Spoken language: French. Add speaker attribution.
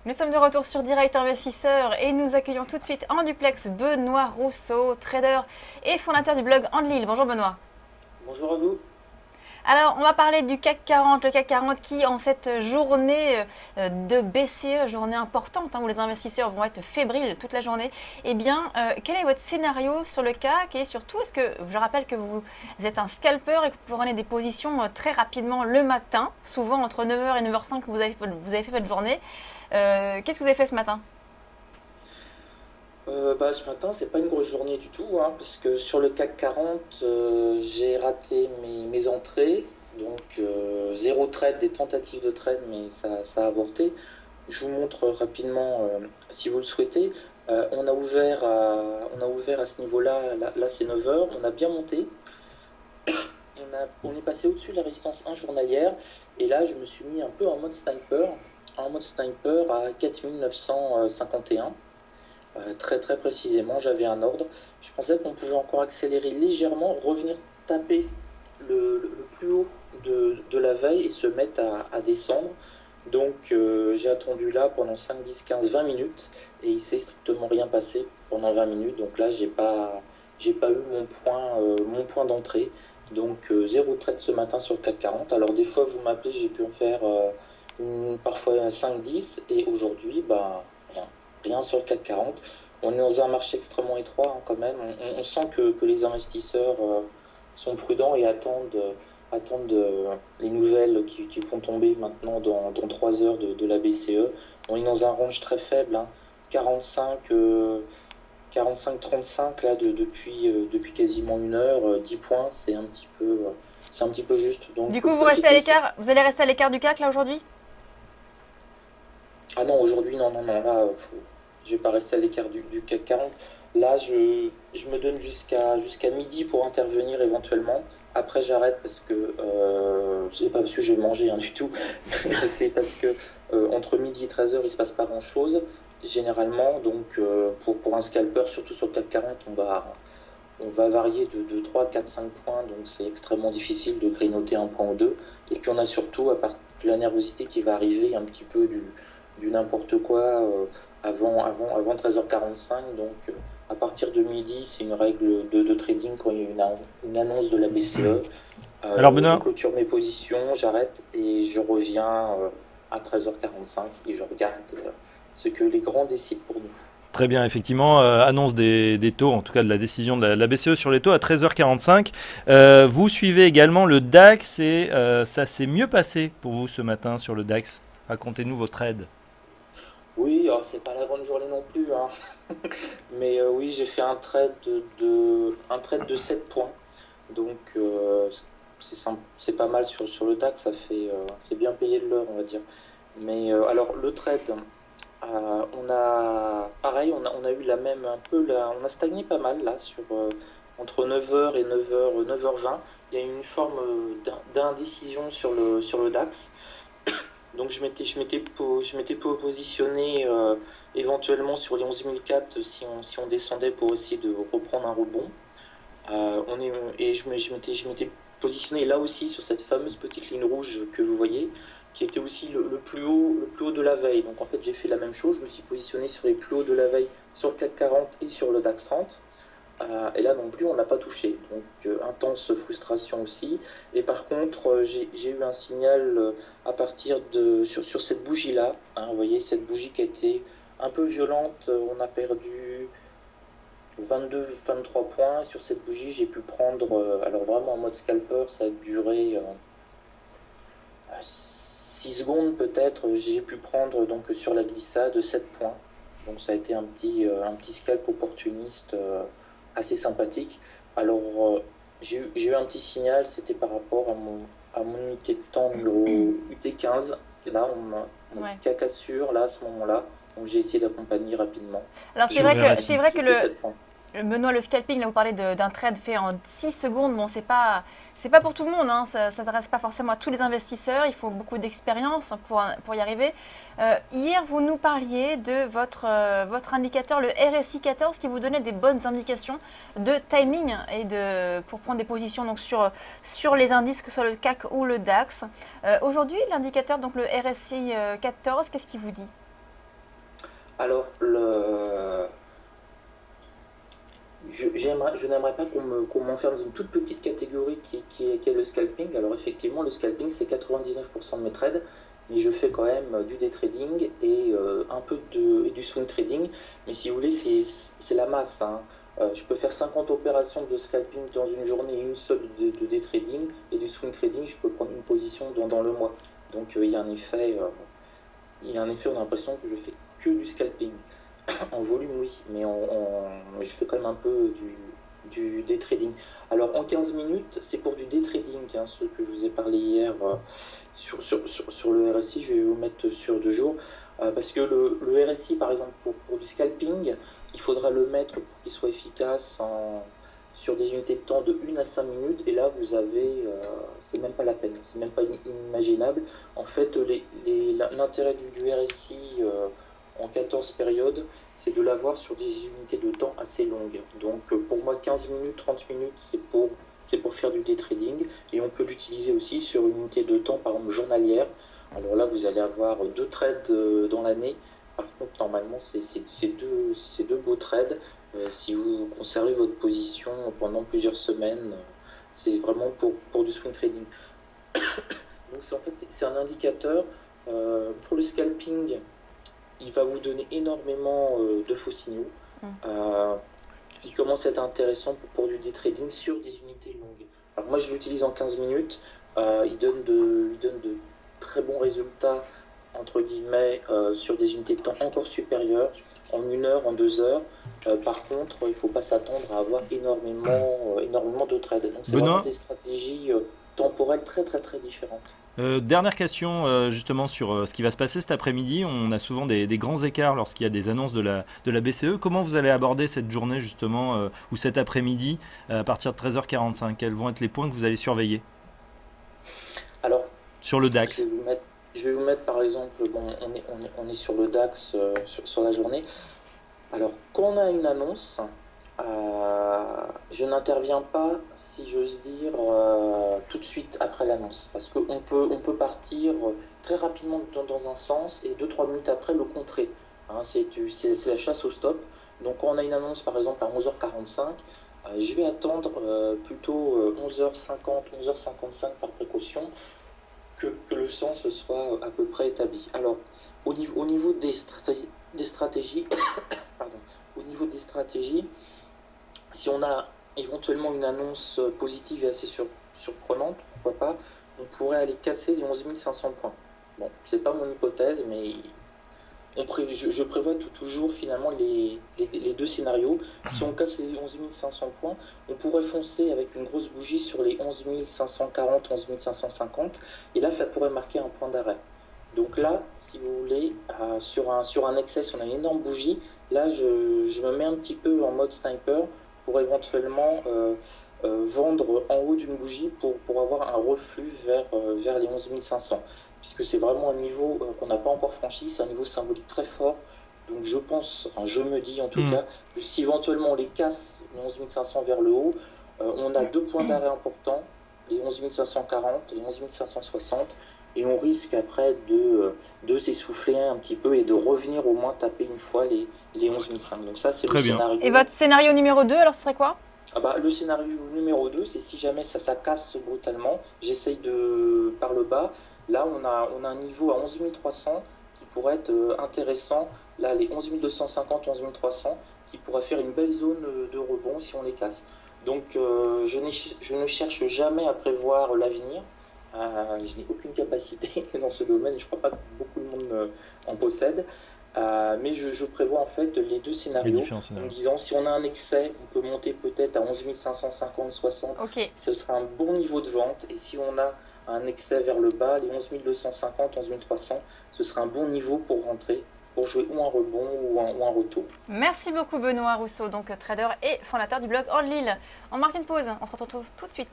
Speaker 1: Nous sommes de retour sur Direct Investisseur et nous accueillons tout de suite en duplex Benoît Rousseau, trader et fondateur du blog Enlil. Bonjour Benoît.
Speaker 2: Bonjour à vous.
Speaker 1: Alors, on va parler du CAC 40, le CAC 40 qui, en cette journée de BCE, journée importante où les investisseurs vont être fébriles toute la journée, eh bien, quel est votre scénario sur le CAC et surtout, est-ce que, je rappelle que vous êtes un scalper et que vous prenez des positions très rapidement le matin, souvent entre 9h et 9h05 que vous avez fait votre journée. Qu'est-ce que vous avez fait ce matin?
Speaker 2: Ce matin, c'est pas une grosse journée du tout, hein, parce que sur le CAC 40, j'ai raté mes entrées, donc zéro trade, des tentatives de trade, mais ça a avorté. Je vous montre rapidement, si vous le souhaitez. On a ouvert à ce niveau-là, là c'est 9 heures, on a bien monté. On est passé au-dessus de la résistance 1 journalière, et là je me suis mis un peu en mode sniper à 4951. Très très précisément, j'avais un ordre. Je pensais qu'on pouvait encore accélérer légèrement, revenir taper le plus haut de la veille et se mettre à descendre. Donc j'ai attendu là pendant 5, 10, 15, 20 minutes et il s'est strictement rien passé pendant 20 minutes. Donc là, j'ai pas eu mon point d'entrée. Donc zéro trade ce matin sur le CAC 40. Alors des fois, vous m'appelez, j'ai pu en faire parfois 5, 10 et aujourd'hui, rien sur le CAC 40. On est dans un marché extrêmement étroit, hein, quand même. On sent que les investisseurs sont prudents et attendent les nouvelles qui vont tomber maintenant dans 3 heures de la BCE. On est dans un range très faible, hein, 45, 45-35 là, depuis quasiment une heure, 10 points, c'est un petit peu juste. Donc,
Speaker 1: Du coup, vous restez à l'écart, vous allez rester à l'écart du CAC là aujourd'hui?
Speaker 2: Ah non, aujourd'hui, non, non, non, là, je vais pas rester à l'écart du CAC 40. Là, je me donne jusqu'à midi pour intervenir éventuellement. Après, j'arrête parce que c'est pas parce que je vais manger, hein, du tout. C'est parce que entre midi et 13 heures, il se passe pas grand-chose, généralement. Donc, pour un scalper, surtout sur le CAC 40, on va varier de 3, 4, 5 points. Donc, c'est extrêmement difficile de grignoter un point ou deux. Et puis, on a surtout, à part de la nervosité qui va arriver, un petit peu du n'importe quoi avant 13h45. Donc, à partir de midi, c'est une règle de trading quand il y a une annonce de la BCE.
Speaker 3: Alors
Speaker 2: Je
Speaker 3: Benoît,
Speaker 2: clôture mes positions, j'arrête et je reviens à 13h45 et je regarde ce que les grands décident pour nous.
Speaker 3: très bien, effectivement, annonce des taux, en tout cas de la décision de la BCE sur les taux à 13h45. Vous suivez également le DAX et ça s'est mieux passé pour vous ce matin sur le DAX. Racontez-nous vos trades.
Speaker 2: Oui, alors c'est pas la grande journée non plus, hein. Mais oui, j'ai fait un trade de 7 points. Donc c'est pas mal sur le DAX, c'est bien payé de l'heure, on va dire. Mais alors le trade, on a eu la même un peu on a stagné pas mal là entre 9 heures et 9h20. Il y a eu une forme d'indécision sur le DAX. Donc je m'étais positionné éventuellement sur les 11 004 si on descendait pour essayer de reprendre un rebond. Et je m'étais positionné là aussi sur cette fameuse petite ligne rouge que vous voyez, qui était aussi le plus haut de la veille. Donc en fait j'ai fait la même chose, je me suis positionné sur les plus hauts de la veille sur le CAC 40 et sur le DAX 30. Et là non plus, on n'a pas touché. Donc intense frustration aussi. Et par contre, j'ai eu un signal à partir sur cette bougie-là, hein, vous voyez, cette bougie qui a été un peu violente. On a perdu 22-23 points. Sur cette bougie, j'ai pu prendre, alors vraiment en mode scalper, ça a duré 6 secondes peut-être. J'ai pu prendre donc sur la glissade 7 points. Donc ça a été un petit scalp opportuniste assez sympathique. Alors, j'ai eu un petit signal, c'était par rapport à mon unité de temps, le UT15. Et là, on
Speaker 1: Ouais.
Speaker 2: cacassure là à ce moment-là. Donc, j'ai essayé d'accompagner rapidement.
Speaker 1: Alors
Speaker 2: J'ai
Speaker 1: c'est vrai que
Speaker 2: j'ai pris 7 points.
Speaker 1: Benoît, le scalping, là vous parlez d'un trade fait en 6 secondes, bon c'est pas pour tout le monde, hein, ça ne s'adresse pas forcément à tous les investisseurs, il faut beaucoup d'expérience pour y arriver. Hier, vous nous parliez de votre indicateur, le RSI 14, qui vous donnait des bonnes indications de timing et pour prendre des positions donc, sur les indices, que ce soit le CAC ou le DAX. Aujourd'hui, l'indicateur, donc le RSI 14, qu'est-ce qu'il vous dit?
Speaker 2: Alors, je n'aimerais pas qu'on m'enferme dans une toute petite catégorie qui est le scalping. Alors effectivement, le scalping, c'est 99% de mes trades, mais je fais quand même du day trading et un peu et du swing trading. Mais si vous voulez, c'est la masse, hein. Je peux faire 50 opérations de scalping dans une journée et une seule de day trading. Et du swing trading, je peux prendre une position dans le mois. Donc il y a un effet, on a l'impression que je fais que du scalping. En volume, oui, mais je fais quand même un peu du day trading. Alors, en 15 minutes, c'est pour du day trading, hein, ce que je vous ai parlé hier sur le RSI. Je vais vous mettre sur 2 jours. Parce que le RSI, par exemple, pour du scalping, il faudra le mettre pour qu'il soit efficace sur des unités de temps de 1 à 5 minutes. Et là, vous avez, c'est même pas la peine, c'est même pas inimaginable. En fait, l'intérêt du RSI en 14 périodes, c'est de l'avoir sur des unités de temps assez longues. Donc pour moi, 15 minutes, 30 minutes, c'est pour faire du day trading. Et on peut l'utiliser aussi sur une unité de temps, par exemple, journalière. Alors là, vous allez avoir 2 trades dans l'année. Par contre, normalement, c'est deux beaux trades. Si vous conservez votre position pendant plusieurs semaines, c'est vraiment pour du swing trading. Donc en fait, c'est un indicateur. Pour le scalping, il va vous donner énormément de faux signaux qui commencent à être intéressants pour du day trading sur des unités longues. Alors moi, je l'utilise en 15 minutes. Il donne de très bons résultats, entre guillemets, sur des unités de temps encore supérieures, en 1 heure, en 2 heures. Par contre, il ne faut pas s'attendre à avoir énormément de trades. Donc c'est
Speaker 3: Benoît
Speaker 2: vraiment des stratégies temporelles très très très différentes.
Speaker 3: Dernière question justement sur ce qui va se passer cet après-midi. On a souvent des grands écarts lorsqu'il y a des annonces de la BCE. Comment vous allez aborder cette journée justement ou cet après-midi à partir de 13h45? Quels vont être les points que vous allez surveiller
Speaker 2: Alors,
Speaker 3: sur le DAX?
Speaker 2: Je vais vous mettre par exemple, bon, on est sur le DAX sur la journée. Alors, quand on a une annonce, je n'interviens pas, si j'ose dire, tout de suite après l'annonce. Parce qu'on peut partir très rapidement dans un sens et 2-3 minutes après le contrer. Hein, c'est la chasse au stop. Donc quand on a une annonce par exemple à 11h45, je vais attendre plutôt 11h50, 11h55 par précaution que le sens soit à peu près établi. Alors, au niveau des stratégies, pardon, au niveau des stratégies, si on a éventuellement une annonce positive et assez surprenante, pourquoi pas, on pourrait aller casser les 11 500 points. Bon, c'est pas mon hypothèse, mais je prévois toujours finalement les 2 scénarios. Si on casse les 11 500 points, on pourrait foncer avec une grosse bougie sur les 11 540, 11 550, et là, ça pourrait marquer un point d'arrêt. Donc là, si vous voulez, sur un excès, si on a une énorme bougie, là, je me mets un petit peu en mode sniper pour éventuellement vendre en haut d'une bougie pour avoir un reflux vers les 11 500. Puisque c'est vraiment un niveau qu'on n'a pas encore franchi, c'est un niveau symbolique très fort. Donc je pense, enfin je me dis en tout cas, que si éventuellement on les casse, les 11 500 vers le haut, on a 2 points d'arrêt importants, les 11 540 et les 11 560, et on risque après de s'essouffler un petit peu et de revenir au moins taper une fois les 11 500. Donc ça c'est
Speaker 3: Très
Speaker 2: le
Speaker 3: bien.
Speaker 2: scénario.
Speaker 1: Et votre scénario numéro 2, alors ce serait quoi?
Speaker 2: Le scénario numéro 2, c'est si jamais ça casse brutalement, j'essaye par le bas. Là, on a un niveau à 11 300 qui pourrait être intéressant. Là, les 11 250, 11 300 qui pourrait faire une belle zone de rebond si on les casse. Donc, je ne cherche jamais à prévoir l'avenir. Je n'ai aucune capacité dans ce domaine. Je ne crois pas que beaucoup de monde en possède. Mais je prévois en fait les 2 scénarios en disant si on a un excès, on peut monter peut-être à 11 550, 60.
Speaker 1: Ok.
Speaker 2: Ce sera un bon niveau de vente. Et si on a un excès vers le bas, les 11 250, 11 300, ce sera un bon niveau pour rentrer, pour jouer ou un rebond ou un retour.
Speaker 1: Merci beaucoup Benoît Rousseau, donc trader et fondateur du blog Hors de Lille. On marque une pause, on se retrouve tout de suite.